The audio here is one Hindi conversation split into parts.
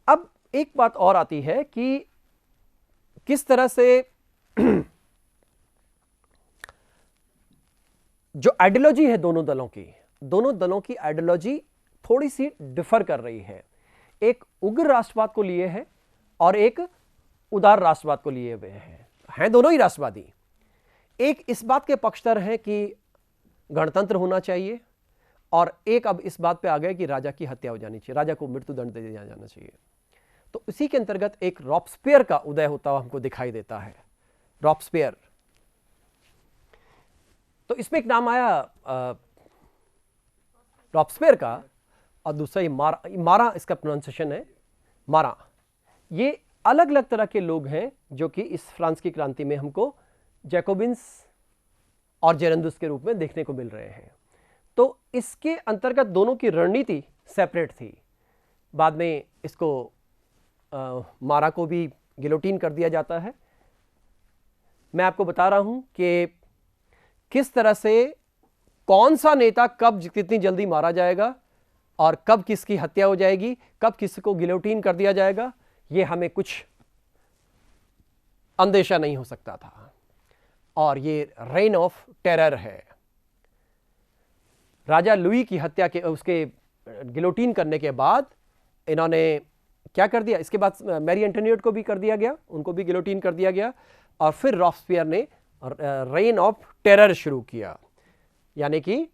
अब एक बात और आती है कि किस तरह से जो आइडियोलॉजी है दोनों दलों की आइडियोलॉजी थोड़ी सी डिफर कर रही है। एक उग्र राष्ट्रवाद को लिए है और एक उदार राष्ट्रवाद को लिए हुए हैं दोनों ही राष्ट्रवादी। एक इस बात के पक्षधर हैं कि गणतंत्र होना चाहिए, और एक अब इस बात पे आ गए कि राजा की हत्या हो जानी चाहिए, राजा को मृत्युदंड दे दिया जाना चाहिए। तो इसी के अंतर्गत एक रॉब्सपियर का उदय होता हुआ हमको दिखाई देता है। रॉब्सपियर, तो इसमें एक नाम आया रॉब्सपियर का, और दूसरा ये मारा इसका प्रोनाउंसिएशन है, मारा। ये अलग अलग तरह के लोग हैं जो कि इस फ्रांस की क्रांति में हमको जैकोबिन्स और जेरंदुस के रूप में देखने को मिल रहे हैं। तो इसके अंतर्गत दोनों की रणनीति सेपरेट थी। बाद में इसको मारा को भी गिलोटीन कर दिया जाता है। मैं आपको बता रहा हूं कि किस तरह से कौन सा नेता कब कितनी जल्दी मारा जाएगा और कब किसकी हत्या हो जाएगी, कब किसको गिलोटीन कर दिया जाएगा, यह हमें कुछ अंदेशा नहीं हो सकता था। और ये रेन ऑफ टेरर है। राजा लुई की हत्या के उसके गिलोटीन करने के बाद इन्होंने क्या कर दिया, इसके बाद मैरी एंटोनिएट को भी कर दिया गया, उनको भी गिलोटीन कर दिया गया। और फिर रॉब्सपियर ने रेन ऑफ टेरर शुरू किया, यानी कि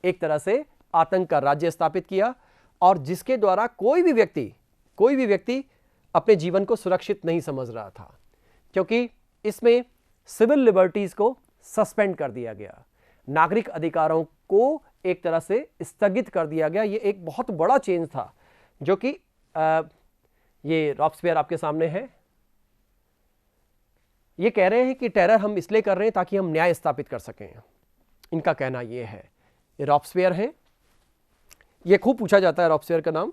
एक तरह से आतंक का राज्य स्थापित किया, और जिसके द्वारा कोई भी व्यक्ति अपने जीवन को सुरक्षित नहीं समझ रहा था, क्योंकि इसमें सिविल लिबर्टीज को सस्पेंड कर दिया गया, नागरिक अधिकारों को एक तरह से स्थगित कर दिया गया। ये एक बहुत बड़ा चेंज था, जो कि ये रॉब्सपियर आपके सामने है। ये कह रहे हैं कि टेरर हम इसलिए कर रहे हैं ताकि हम न्याय स्थापित कर सकें, इनका कहना ये है। ये रॉब्सपियर है, ये खूब पूछा जाता है रॉब्सपियर का नाम,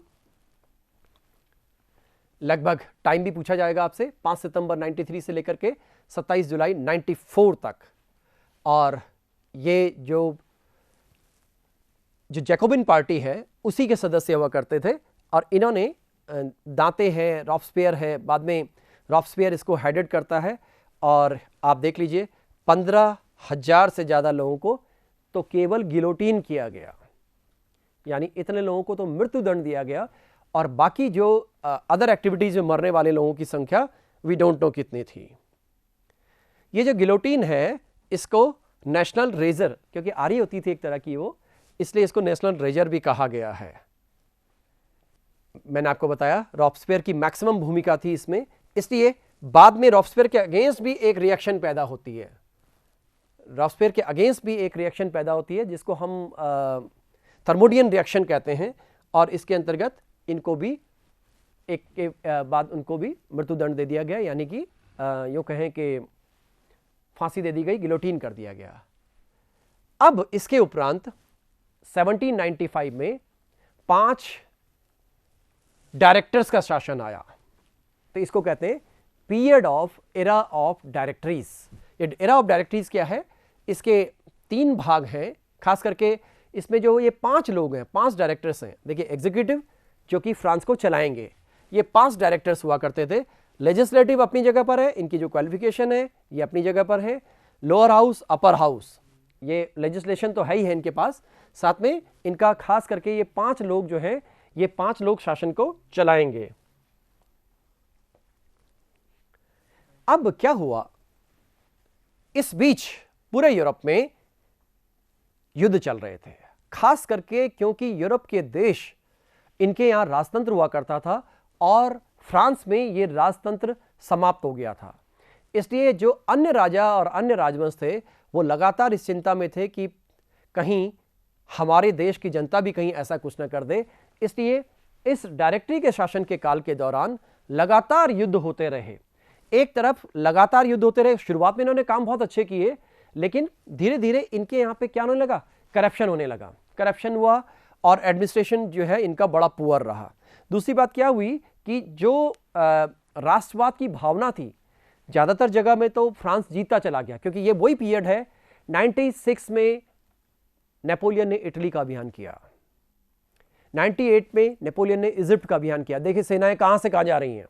लगभग टाइम भी पूछा जाएगा आपसे, 5 सितंबर 93 से लेकर के 27 जुलाई 94 तक। और ये जो जैकोबिन पार्टी है उसी के सदस्य हुआ करते थे, और इन्होंने दांते हैं, रॉब्सपियर है, बाद में रॉब्सपियर इसको हेडेड करता है। और आप देख लीजिए 15,000 से ज़्यादा लोगों को तो केवल गिलोटीन किया गया, यानी इतने लोगों को तो मृत्युदंड दिया गया, और बाकी जो अदर एक्टिविटीज में मरने वाले लोगों की संख्या वी डोंट नो कितनी थी। ये जो गिलोटीन है इसको नेशनल रेजर, क्योंकि आरी होती थी एक तरह की वो, इसलिए इसको नेशनल रेजर भी कहा गया है। मैंने आपको बताया रॉब्सपियर की मैक्सिमम भूमिका थी इसमें, इसलिए बाद में रॉब्सपियर के अगेंस्ट भी एक रिएक्शन पैदा होती है। रॉब्सपियर के अगेंस्ट भी एक रिएक्शन पैदा होती है जिसको हम थर्मोडियन रिएक्शन कहते हैं, और इसके अंतर्गत इनको भी एक के बाद उनको भी मृत्युदंड दे दिया गया, यानी कि यूँ कहें कि फांसी दे दी गई, गिलोटीन कर दिया गया। अब इसके उपरांत 1795 में 5 डायरेक्टर्स का शासन आया, तो इसको कहते हैं period of era of directories. ये एरा ऑफ डायरेक्टरीज क्या है, इसके 3 भाग हैं, खास करके इसमें जो ये 5 लोग हैं, 5 डायरेक्टर्स हैं। देखिए, एग्जीक्यूटिव जो कि फ्रांस को चलाएंगे, ये 5 डायरेक्टर्स हुआ करते थे। लेजिस्लेटिव अपनी जगह पर है, इनकी जो क्वालिफिकेशन है ये अपनी जगह पर है। लोअर हाउस, अपर हाउस, ये लेजिस्लेशन तो है ही है इनके पास, साथ में इनका खास करके ये 5 लोग जो हैं, ये 5 लोग शासन को चलाएंगे। अब क्या हुआ, इस बीच पूरे यूरोप में युद्ध चल रहे थे, खास करके क्योंकि यूरोप के देश, इनके यहां राजतंत्र हुआ करता था और फ्रांस में ये राजतंत्र समाप्त हो गया था। इसलिए जो अन्य राजा और अन्य राजवंश थे वो लगातार इस चिंता में थे कि कहीं हमारे देश की जनता भी कहीं ऐसा कुछ न कर दे। इसलिए इस डायरेक्टरी के शासन के काल के दौरान लगातार युद्ध होते रहे। एक तरफ लगातार युद्ध होते रहे, शुरुआत में इन्होंने काम बहुत अच्छे किए, लेकिन धीरे धीरे इनके यहाँ पे क्या होने लगा, करप्शन होने लगा। करप्शन हुआ और एडमिनिस्ट्रेशन जो है इनका बड़ा पुअर रहा। दूसरी बात क्या हुई कि जो राष्ट्रवाद की भावना थी, ज़्यादातर जगह में तो फ्रांस जीतता चला गया, क्योंकि ये वही पीरियड है 96 में नेपोलियन ने इटली का अभियान किया। 98 में नेपोलियन ने इजिप्ट का अभियान किया। देखिए सेनाएं कहां से कहां जा रही हैं।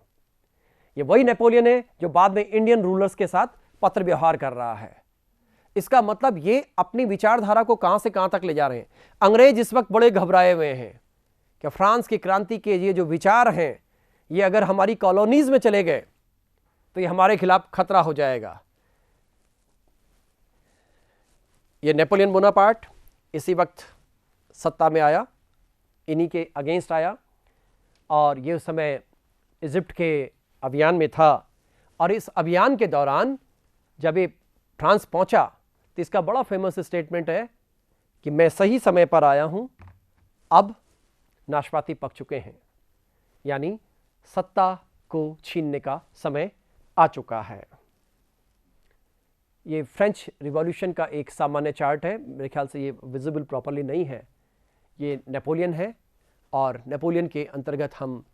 ये वही नेपोलियन है जो बाद में इंडियन रूलर्स के साथ पत्र व्यवहार कर रहा है। इसका मतलब ये अपनी विचारधारा को कहां से कहां तक ले जा रहे हैं। अंग्रेज इस वक्त बड़े घबराए हुए हैं कि फ्रांस की क्रांति के ये जो विचार हैं ये अगर हमारी कॉलोनीज में चले गए तो ये हमारे खिलाफ खतरा हो जाएगा। ये नेपोलियन बोनापार्ट इसी वक्त सत्ता में आया, इन्हीं के अगेंस्ट आया और ये उस समय इजिप्ट के अभियान में था। और इस अभियान के दौरान जब ये फ्रांस पहुंचा तो इसका बड़ा फेमस स्टेटमेंट है कि मैं सही समय पर आया हूं, अब नाशपाती पक चुके हैं, यानी सत्ता को छीनने का समय आ चुका है। ये फ्रेंच रिवॉल्यूशन का एक सामान्य चार्ट है, मेरे ख्याल से ये विजिबल प्रॉपरली नहीं है। ये नेपोलियन है और नेपोलियन के अंतर्गत हम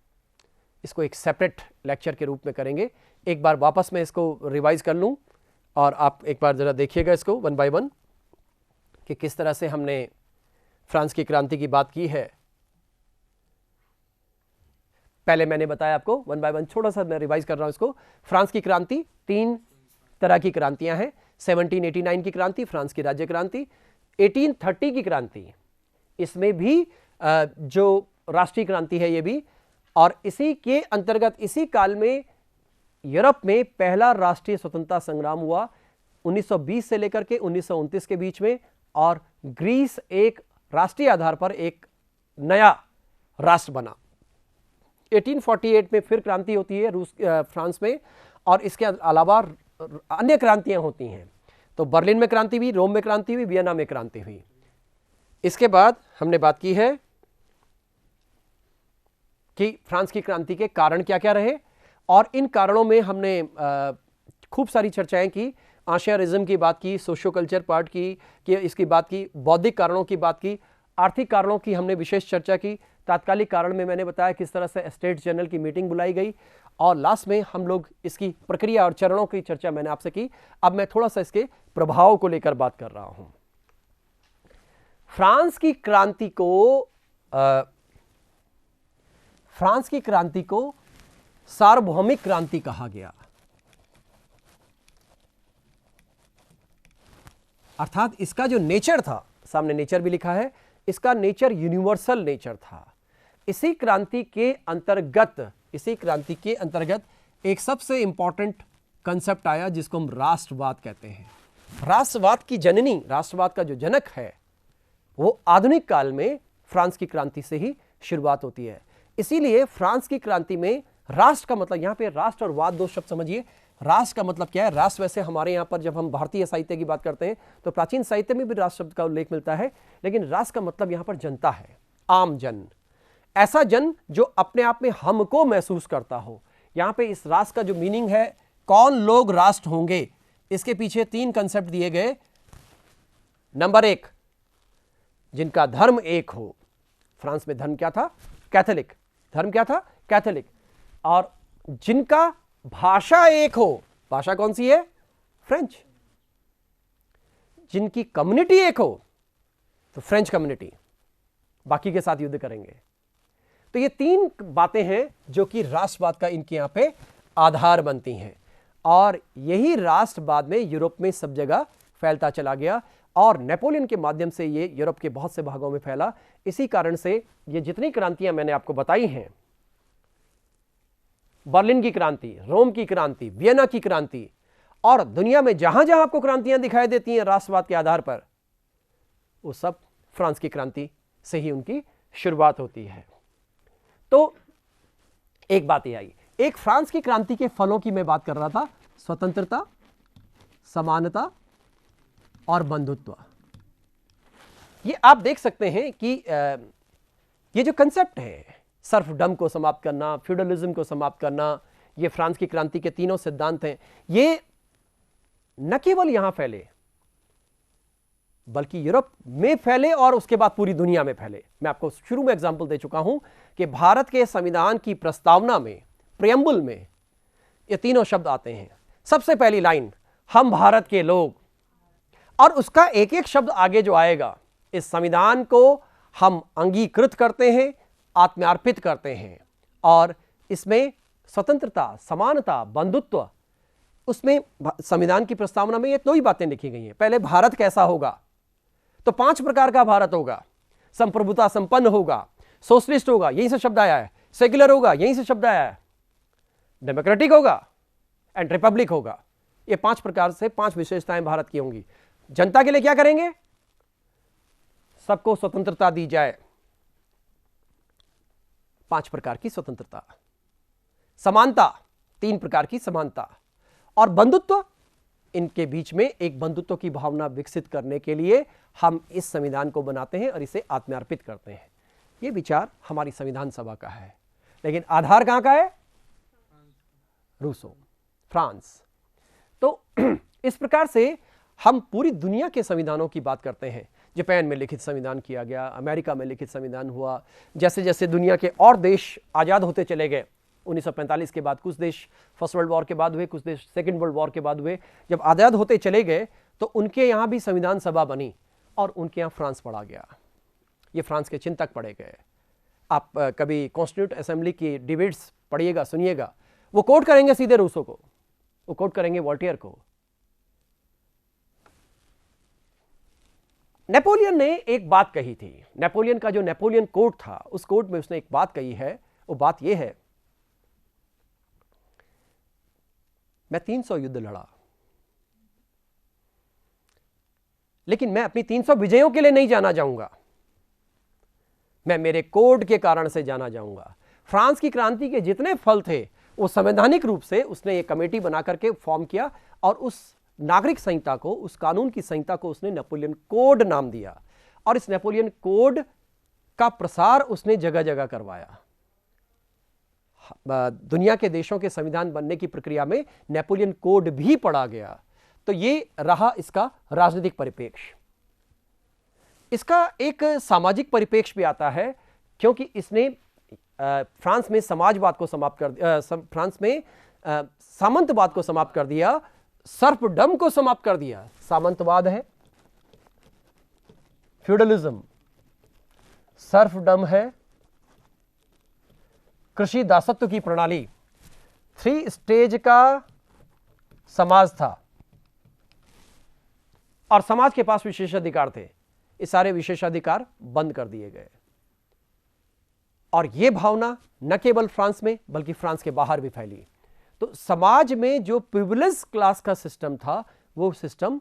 इसको एक सेपरेट लेक्चर के रूप में करेंगे। एक बार वापस मैं इसको रिवाइज कर लूं और आप एक बार ज़रा देखिएगा इसको वन बाय वन कि किस तरह से हमने फ्रांस की क्रांति की बात की है। पहले मैंने बताया आपको वन बाय वन, थोड़ा सा मैं रिवाइज कर रहा हूं इसको। फ्रांस की क्रांति 3 तरह की क्रांतियां हैं। 1789 की क्रांति, फ्रांस की राज्य क्रांति। 1830 की क्रांति, इसमें भी जो राष्ट्रीय क्रांति है ये भी, और इसी के अंतर्गत इसी काल में यूरोप में पहला राष्ट्रीय स्वतंत्रता संग्राम हुआ 1920 से लेकर के 1929 के बीच में, और ग्रीस एक राष्ट्रीय आधार पर एक नया राष्ट्र बना। 1848 में फिर क्रांति होती है फ्रांस में, और इसके अलावा अन्य क्रांतियां होती हैं। तो बर्लिन में क्रांति हुई, रोम में क्रांति हुई, वियना में क्रांति हुई। इसके बाद हमने बात की है कि फ्रांस की क्रांति के कारण क्या क्या रहे, और इन कारणों में हमने खूब सारी चर्चाएं की। आशियारिज्म की बात की, सोशो कल्चर पार्ट की, इसकी बात की, बौद्धिक कारणों की बात की, आर्थिक कारणों की हमने विशेष चर्चा की। तात्कालिक कारण में मैंने बताया किस तरह से स्टेट जनरल की मीटिंग बुलाई गई, और लास्ट में हम लोग इसकी प्रक्रिया और चरणों की चर्चा मैंने आपसे की। अब मैं थोड़ा सा इसके प्रभाव को लेकर बात कर रहा हूं। फ्रांस की क्रांति को सार्वभौमिक क्रांति कहा गया, अर्थात इसका जो नेचर था, सामने नेचर भी लिखा है, इसका नेचर यूनिवर्सल नेचर था। इसी क्रांति के अंतर्गत एक सबसे इंपॉर्टेंट कंसेप्ट आया जिसको हम राष्ट्रवाद कहते हैं। राष्ट्रवाद की जननी, राष्ट्रवाद का जो जनक है, वो आधुनिक काल में फ्रांस की क्रांति से ही शुरुआत होती है। इसीलिए फ्रांस की क्रांति में राष्ट्र का मतलब, यहां पे राष्ट्र और वाद दो शब्द समझिए। राष्ट्र का मतलब क्या है? राष्ट्र वैसे हमारे यहां पर जब हम भारतीय साहित्य की बात करते हैं तो प्राचीन साहित्य में भी राष्ट्र शब्द का उल्लेख मिलता है, लेकिन राष्ट्र का मतलब यहां पर जनता है, आम जन, ऐसा जन जो अपने आप में हमको महसूस करता हो। यहां पे इस राष्ट्र का जो मीनिंग है, कौन लोग राष्ट्र होंगे, इसके पीछे 3 कंसेप्ट दिए गए। नंबर 1, जिनका धर्म एक हो। फ्रांस में धर्म क्या था? कैथोलिक। धर्म क्या था? कैथोलिक। और जिनका भाषा एक हो। भाषा कौन सी है? फ्रेंच। जिनकी कम्युनिटी एक हो तो फ्रेंच कम्युनिटी, बाकी के साथ युद्ध करेंगे। तो ये 3 बातें हैं जो कि राष्ट्रवाद का इनके यहां पे आधार बनती हैं, और यही राष्ट्रवाद में यूरोप में सब जगह फैलता चला गया, और नेपोलियन के माध्यम से ये यूरोप के बहुत से भागों में फैला। इसी कारण से ये जितनी क्रांतियां मैंने आपको बताई हैं, बर्लिन की क्रांति, रोम की क्रांति, वियना की क्रांति, और दुनिया में जहां जहां आपको क्रांतियां दिखाई देती हैं राष्ट्रवाद के आधार पर, वो सब फ्रांस की क्रांति से ही उनकी शुरुआत होती है। तो एक बात ये आई, एक फ्रांस की क्रांति के फलों की मैं बात कर रहा था, स्वतंत्रता, समानता और बंधुत्व। ये आप देख सकते हैं कि ये जो कंसेप्ट है, सर्फडम को समाप्त करना, फ्यूडलिज्म को समाप्त करना, ये फ्रांस की क्रांति के तीनों सिद्धांत हैं। ये न केवल यहां फैले बल्कि यूरोप में फैले और उसके बाद पूरी दुनिया में फैले। मैं आपको शुरू में एग्जांपल दे चुका हूं कि भारत के संविधान की प्रस्तावना में, प्रियम्बल में, ये तीनों शब्द आते हैं। सबसे पहली लाइन, हम भारत के लोग, और उसका एक एक शब्द आगे जो आएगा, इस संविधान को हम अंगीकृत करते हैं, आत्मार्पित करते हैं। और इसमें स्वतंत्रता, समानता, बंधुत्व, उसमें संविधान की प्रस्तावना में ये दो ही बातें लिखी गई हैं। पहले भारत कैसा होगा, तो 5 प्रकार का भारत होगा। संप्रभुता संपन्न होगा, सोशलिस्ट होगा, यहीं से शब्द आया है। सेक्युलर होगा, यहीं से शब्द आया है। डेमोक्रेटिक होगा एंड रिपब्लिक होगा। ये 5 प्रकार से 5 विशेषताएं भारत की होंगी। जनता के लिए क्या करेंगे? सबको स्वतंत्रता दी जाए, 5 प्रकार की स्वतंत्रता। समानता, 3 प्रकार की समानता। और बंधुत्व, इनके बीच में एक बंधुत्व की भावना विकसित करने के लिए हम इस संविधान को बनाते हैं और इसे आत्मार्पित करते हैं। यह विचार हमारी संविधान सभा का है, लेकिन आधार कहां का है? Rousseau, France. तो इस प्रकार से हम पूरी दुनिया के संविधानों की बात करते हैं। जापान में लिखित संविधान किया गया, अमेरिका में लिखित संविधान हुआ। जैसे जैसे दुनिया के और देश आज़ाद होते चले गए, 1945 के बाद कुछ देश फर्स्ट वर्ल्ड वॉर के बाद हुए, कुछ देश सेकेंड वर्ल्ड वॉर के बाद हुए, जब आज़ाद होते चले गए तो उनके यहाँ भी संविधान सभा बनी और उनके यहाँ फ्रांस पढ़ा गया। ये फ्रांस के चिंतक पढ़े गए। आप कभी कॉन्स्टिट्यूट असेंबली की डिबेट्स पढ़िएगा, सुनिएगा, वो कोट करेंगे सीधे रूसो को, वो कोट करेंगे वॉल्टेयर को। नेपोलियन ने एक बात कही थी। नेपोलियन का जो नेपोलियन कोड था, उस कोड में उसने एक बात कही है। वो बात यह है, मैं 300 युद्ध लड़ा, लेकिन मैं अपनी 300 विजयों के लिए नहीं जाना जाऊंगा, मैं मेरे कोड के कारण से जाना जाऊंगा। फ्रांस की क्रांति के जितने फल थे वो संवैधानिक रूप से उसने एक कमेटी बना करके फॉर्म किया और उस नागरिक संहिता को, उस कानून की संहिता को उसने नेपोलियन कोड नाम दिया। और इस नेपोलियन कोड का प्रसार उसने जगह जगह करवाया। दुनिया के देशों के संविधान बनने की प्रक्रिया में नेपोलियन कोड भी पढ़ा गया। तो ये रहा इसका राजनीतिक परिप्रेक्ष्य। इसका एक सामाजिक परिप्रेक्ष्य भी आता है, क्योंकि इसने फ्रांस में समाजवाद को समाप्त कर दिया, फ्रांस में सामंतवाद को समाप्त कर दिया, सर्फडम को समाप्त कर दिया। सामंतवाद है फ्यूडलिज्म, सर्फडम है कृषि दासत्व की प्रणाली। 3 स्टेज का समाज था और समाज के पास विशेषाधिकार थे। ये सारे विशेषाधिकार बंद कर दिए गए और यह भावना न केवल फ्रांस में बल्कि फ्रांस के बाहर भी फैली। तो समाज में जो प्रिविलेज क्लास का सिस्टम था, वो सिस्टम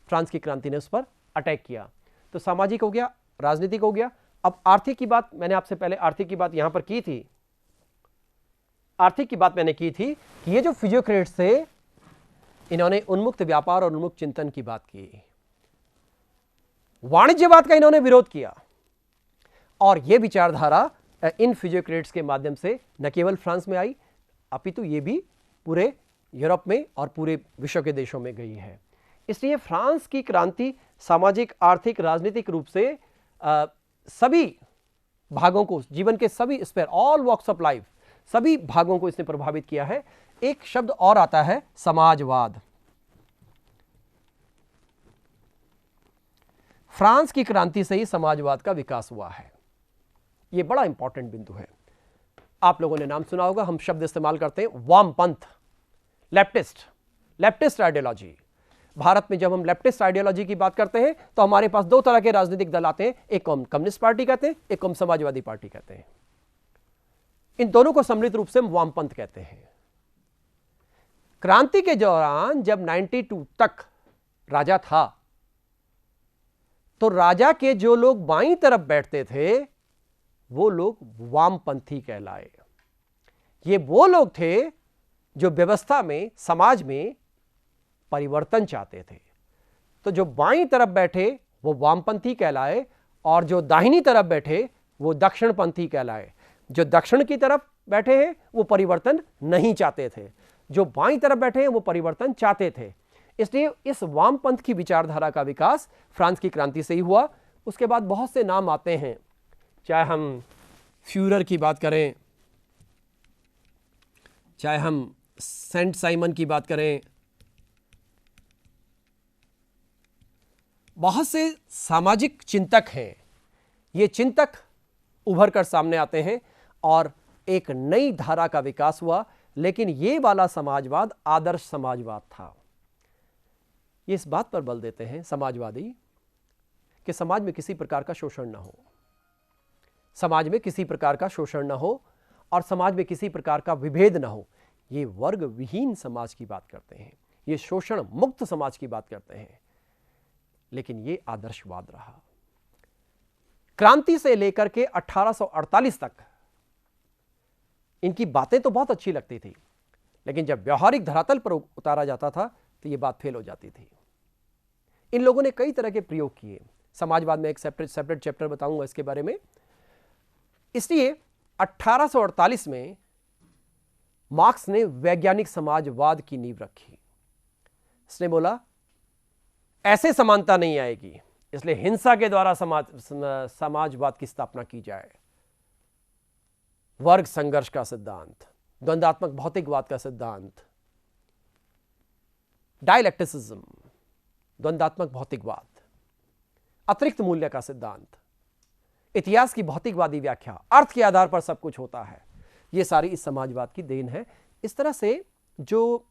फ्रांस की क्रांति ने उस पर अटैक किया। तो सामाजिक हो गया, राजनीतिक हो गया। अब आर्थिक की बात मैंने आपसे पहले आर्थिक की बात यहां पर की थी। आर्थिक की बात मैंने की थी कि ये जो फिजियोक्रेट्स थे, इन्होंने उन्मुक्त व्यापार और उन्मुक्त चिंतन की बात की, वाणिज्यवाद का इन्होंने विरोध किया। और यह विचारधारा इन फिजियोक्रेट्स के माध्यम से न केवल फ्रांस में आई, अपितु ये भी पूरे यूरोप में और पूरे विश्व के देशों में गई है। इसलिए फ्रांस की क्रांति सामाजिक, आर्थिक, राजनीतिक रूप से सभी भागों को, जीवन के सभी sphere, all walks of life, सभी भागों को इसने प्रभावित किया है। एक शब्द और आता है, समाजवाद। फ्रांस की क्रांति से ही समाजवाद का विकास हुआ है। यह बड़ा इंपॉर्टेंट बिंदु है। आप लोगों ने नाम सुना होगा, हम शब्द इस्तेमाल करते हैं वामपंथ, लेफ्टिस्ट आइडियोलॉजी। भारत में जब हम लेफ्टिस्ट आइडियोलॉजी की बात करते हैं तो हमारे पास 2 तरह के राजनीतिक दल आते हैं, एक को हम कम्युनिस्ट पार्टी कहते हैं, एक को हम समाजवादी पार्टी कहते हैं। इन दोनों को सम्मिलित रूप से हम वामपंथ कहते हैं। क्रांति के दौरान जब 92 तक राजा था, तो राजा के जो लोग बाईं तरफ बैठते थे वो लोग वामपंथी कहलाए। ये वो लोग थे जो व्यवस्था में, समाज में परिवर्तन चाहते थे। तो जो बाईं तरफ बैठे वो वामपंथी कहलाए और जो दाहिनी तरफ बैठे वो दक्षिणपंथी कहलाए। जो दक्षिण की तरफ बैठे हैं वो परिवर्तन नहीं चाहते थे, जो बाईं तरफ बैठे हैं वो परिवर्तन चाहते थे। इसलिए इस वामपंथ की विचारधारा का विकास फ्रांस की क्रांति से ही हुआ। उसके बाद बहुत से नाम आते हैं, चाहे हम फ्यूरर की बात करें, चाहे हम सेंट साइमन की बात करें, बहुत से सामाजिक चिंतक हैं ये चिंतक उभर कर सामने आते हैं और एक नई धारा का विकास हुआ। लेकिन ये वाला समाजवाद आदर्श समाजवाद था। ये इस बात पर बल देते हैं समाजवादी कि समाज में किसी प्रकार का शोषण ना हो, समाज में किसी प्रकार का शोषण ना हो और समाज में किसी प्रकार का विभेद ना हो। ये वर्ग विहीन समाज की बात करते हैं, ये शोषण मुक्त समाज की बात करते हैं। लेकिन ये आदर्शवाद रहा। क्रांति से लेकर के 1848 तक इनकी बातें तो बहुत अच्छी लगती थी, लेकिन जब व्यवहारिक धरातल पर उतारा जाता था तो ये बात फेल हो जाती थी। इन लोगों ने कई तरह के प्रयोग किए। समाजवाद में एक सेपरेट चैप्टर बताऊंगा इसके बारे में। इसलिए 1848 में मार्क्स ने वैज्ञानिक समाजवाद की नींव रखी। इसने बोला ऐसे समानता नहीं आएगी, इसलिए हिंसा के द्वारा समाजवाद की स्थापना की जाए। वर्ग संघर्ष का सिद्धांत, द्वंद्वात्मक भौतिकवाद का सिद्धांत, डायलेक्टिसिज्म, द्वंद्वात्मक भौतिकवाद, अतिरिक्त मूल्य का सिद्धांत, इतिहास की भौतिकवादी व्याख्या, अर्थ के आधार पर सब कुछ होता है, ये सारी इस समाजवाद की देन है। इस तरह से जो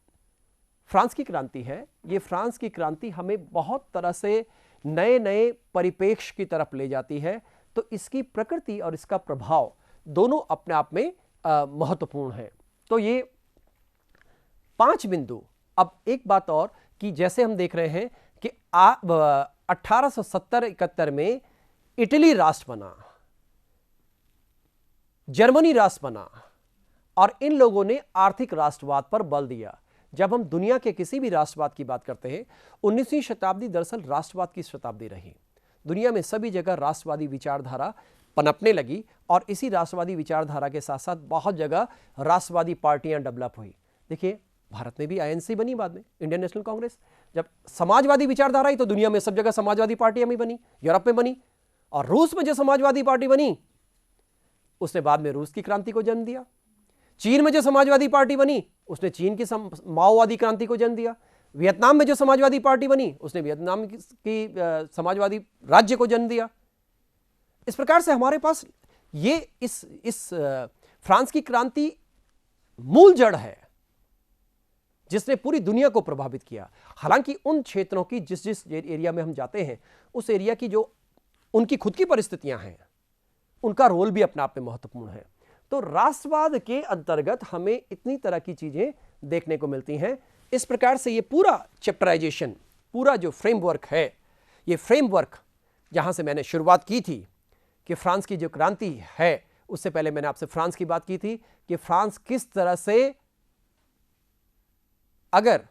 फ्रांस की क्रांति है, ये फ्रांस की क्रांति हमें बहुत तरह से नए नए परिप्रेक्ष्य की तरफ ले जाती है। तो इसकी प्रकृति और इसका प्रभाव दोनों अपने आप में महत्वपूर्ण है। तो ये 5 बिंदु। अब एक बात और कि जैसे हम देख रहे हैं कि 1870-71 में इटली राष्ट्र बना, जर्मनी राष्ट्र बना और इन लोगों ने आर्थिक राष्ट्रवाद पर बल दिया। जब हम दुनिया के किसी भी राष्ट्रवाद की बात करते हैं, 19वीं शताब्दी दरअसल राष्ट्रवाद की शताब्दी रही। दुनिया में सभी जगह राष्ट्रवादी विचारधारा पनपने लगी और इसी राष्ट्रवादी विचारधारा के साथ साथ बहुत जगह राष्ट्रवादी पार्टियां डेवलप हुई। देखिए भारत में भी आईएनसी बनी, बाद में इंडियन नेशनल कांग्रेस। जब समाजवादी विचारधारा आई तो दुनिया में सब जगह समाजवादी पार्टियां भी बनी, यूरोप में बनी। और रूस में जो समाजवादी पार्टी बनी उसने बाद में रूस की क्रांति को जन्म दिया। चीन में जो समाजवादी पार्टी बनी उसने चीन की माओवादी क्रांति को जन्म दिया। वियतनाम में जो समाजवादी पार्टी बनी उसने वियतनाम की समाजवादी राज्य को जन्म दिया। इस प्रकार से हमारे पास ये इस फ्रांस की क्रांति मूल जड़ है जिसने पूरी दुनिया को प्रभावित किया। हालांकि उन क्षेत्रों की जिस एरिया में हम जाते हैं उस एरिया की जो उनकी खुद की परिस्थितियां हैं, उनका रोल भी अपने आप में महत्वपूर्ण है। तो राष्ट्रवाद के अंतर्गत हमें इतनी तरह की चीजें देखने को मिलती हैं। इस प्रकार से ये पूरा चैप्टराइजेशन, पूरा जो फ्रेमवर्क है, ये फ्रेमवर्क जहां से मैंने शुरुआत की थी कि फ्रांस की जो क्रांति है, उससे पहले मैंने आपसे फ्रांस की बात की थी कि फ्रांस किस तरह से, अगर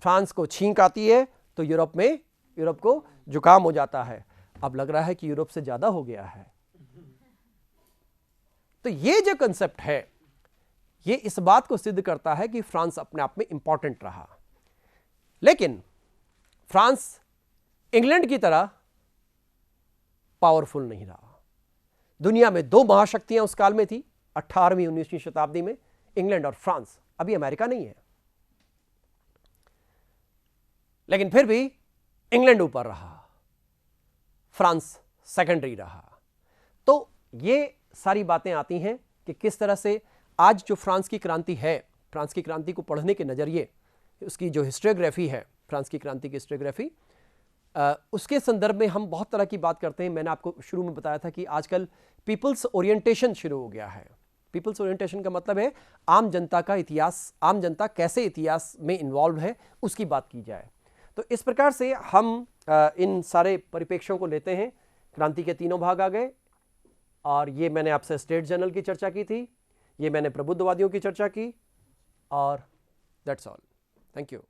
फ्रांस को छींक आती है तो यूरोप को जुकाम हो जाता है। अब लग रहा है कि यूरोप से ज्यादा हो गया है। तो ये जो कंसेप्ट है ये इस बात को सिद्ध करता है कि फ्रांस अपने आप में इंपॉर्टेंट रहा। लेकिन फ्रांस इंग्लैंड की तरह पावरफुल नहीं रहा। दुनिया में 2 महाशक्तियां उस काल में थी, 18वीं 19वीं शताब्दी में, इंग्लैंड और फ्रांस। अभी अमेरिका नहीं है, लेकिन फिर भी इंग्लैंड ऊपर रहा, फ्रांस सेकेंडरी रहा। तो ये सारी बातें आती हैं कि किस तरह से आज जो फ्रांस की क्रांति है, फ्रांस की क्रांति को पढ़ने के नज़रिए, उसकी जो हिस्टोग्राफी है, फ्रांस की क्रांति की हिस्टोग्राफी, उसके संदर्भ में हम बहुत तरह की बात करते हैं। मैंने आपको शुरू में बताया था कि आजकल पीपल्स ओरिएंटेशन शुरू हो गया है। पीपल्स ओरिएंटेशन का मतलब है आम जनता का इतिहास, आम जनता कैसे इतिहास में इन्वॉल्व है, उसकी बात की जाए। तो इस प्रकार से हम इन सारे परिप्रेक्ष्यों को लेते हैं। क्रांति के 3 भाग आ गए और ये मैंने आपसे स्टेट जर्नल की चर्चा की थी, ये मैंने प्रबुद्धवादियों की चर्चा की, और दैट्स ऑल। Thank you.